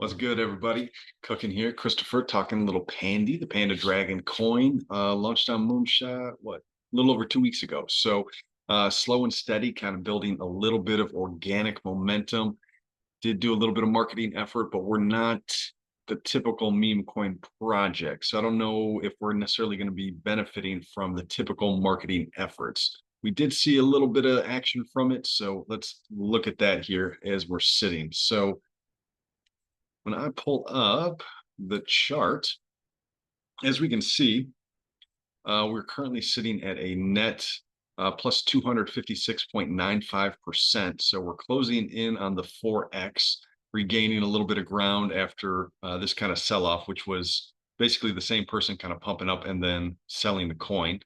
What's good, everybody? Cooking here. Christopher talking a little Pandy, the Panda Dragon coin. Launched on Moonshot, a little over 2 weeks ago. So slow and steady, kind of building a little bit of organic momentum. Did do a little bit of marketing effort, but we're not the typical meme coin project. So I don't know if we're necessarily going to be benefiting from the typical marketing efforts. We did see a little bit of action from it. So let's look at that here as we're sitting. So when I pull up the chart, as we can see, we're currently sitting at a net plus 256.95%. So we're closing in on the 4x, regaining a little bit of ground after this kind of sell off, which was basically the same person kind of pumping up and then selling the coin.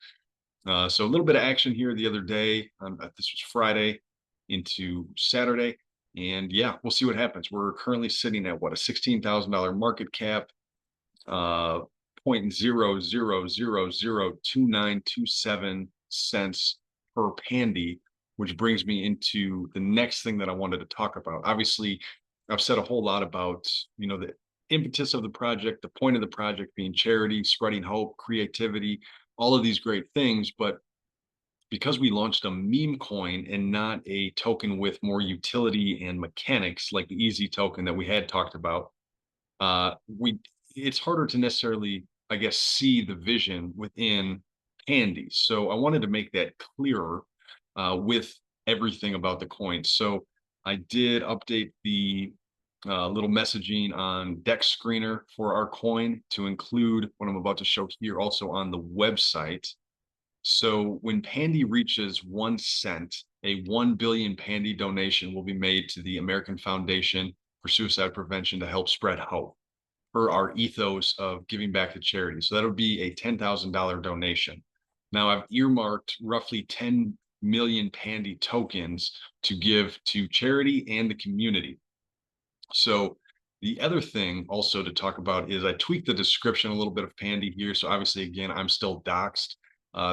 So a little bit of action here the other day. This was Friday into Saturday. And yeah, we'll see what happens. We're currently sitting at what, a $16,000 market cap, 0.00002927 cents per pandy, which brings me into the next thing that I wanted to talk about. Obviously, I've said a whole lot about, the impetus of the project, the point of the project being charity, spreading hope, creativity, all of these great things. But because we launched a meme coin and not a token with more utility and mechanics like the easy token that we had talked about, we it's harder to necessarily, I guess, see the vision within Pandy. So I wanted to make that clearer with everything about the coin. So I did update the little messaging on Dex Screener for our coin to include what I'm about to show here also on the website. So when Pandy reaches 1 cent, a 1 billion Pandy donation will be made to the American Foundation for Suicide Prevention to help spread hope for our ethos of giving back to charity. So that would be a $10,000 donation. Now I've earmarked roughly 10 million Pandy tokens to give to charity and the community. So the other thing also to talk about is I tweaked the description a little bit of Pandy here. So obviously, again, I'm still doxxed.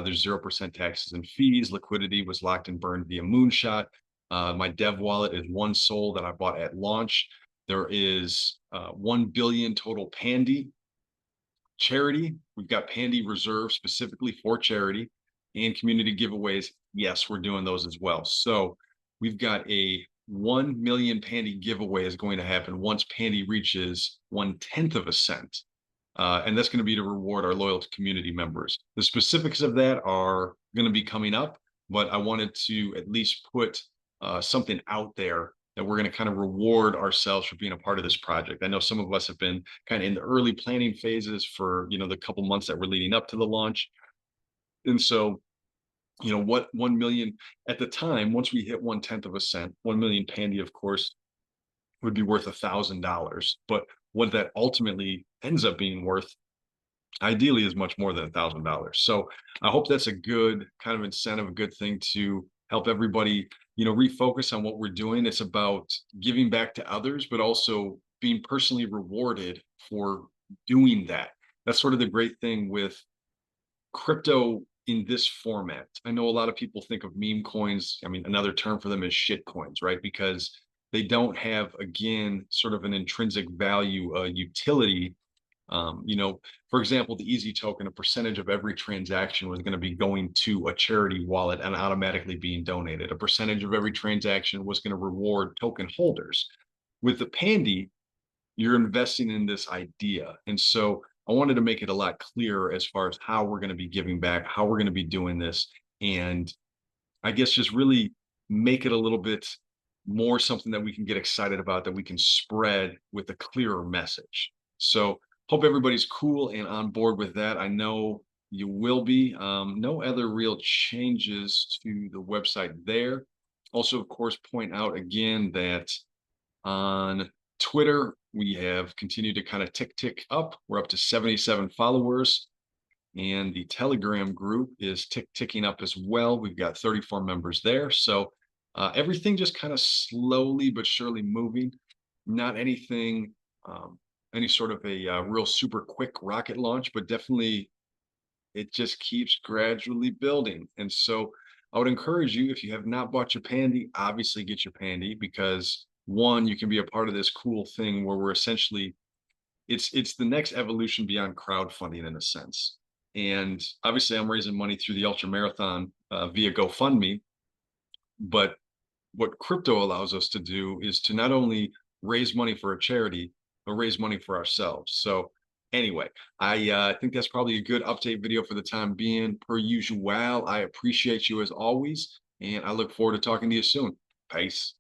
There's 0% taxes and fees. Liquidity was locked and burned via Moonshot. My dev wallet is one Sol that I bought at launch. There is 1 billion total Pandy charity. We've got Pandy reserved specifically for charity and community giveaways. Yes, we're doing those as well. So we've got a 1 million Pandy giveaway is going to happen once Pandy reaches 1/10 of a cent. And that's going to be to reward our loyal community members. The specifics of that are going to be coming up, but I wanted to at least put something out there that we're going to kind of reward ourselves for being a part of this project. I know some of us have been kind of in the early planning phases for, the couple months that were leading up to the launch. And so, what 1 million at the time, once we hit 1/10 of a cent, 1 million Pandy, of course, would be worth $1,000. But what that ultimately ends up being worth ideally is much more than $1,000. So I hope that's a good kind of incentive, a good thing to help everybody, refocus on what we're doing. It's about giving back to others, but also being personally rewarded for doing that. That's sort of the great thing with crypto in this format. I know a lot of people think of meme coins. I mean, another term for them is shit coins, right? Because they don't have, again, sort of an intrinsic value, utility. For example, the easy token, a percentage of every transaction was going to be going to a charity wallet and automatically being donated. A percentage of every transaction was going to reward token holders. With the Pandy, you're investing in this idea. And so I wanted to make it a lot clearer as far as how we're going to be giving back, how we're going to be doing this. And I guess just really make it a little bit more something that we can get excited about, that we can spread with a clearer message. So hope everybody's cool and on board with that. I know you will be. No other real changes to the website there. Also, of course, point out again that on Twitter, we have continued to kind of tick up. We're up to 77 followers. And the Telegram group is ticking up as well. We've got 34 members there. So everything just kind of slowly but surely moving. Not anything, any sort of a real super quick rocket launch, but definitely it just keeps gradually building. And so I would encourage you, if you have not bought your Pandy, obviously get your Pandy, because one, you can be a part of this cool thing where we're essentially it's the next evolution beyond crowdfunding in a sense. And obviously, I'm raising money through the ultra marathon via GoFundMe. But what crypto allows us to do is to not only raise money for a charity, but raise money for ourselves. So anyway, I think that's probably a good update video for the time being. Per usual, I appreciate you as always, and I look forward to talking to you soon. Peace.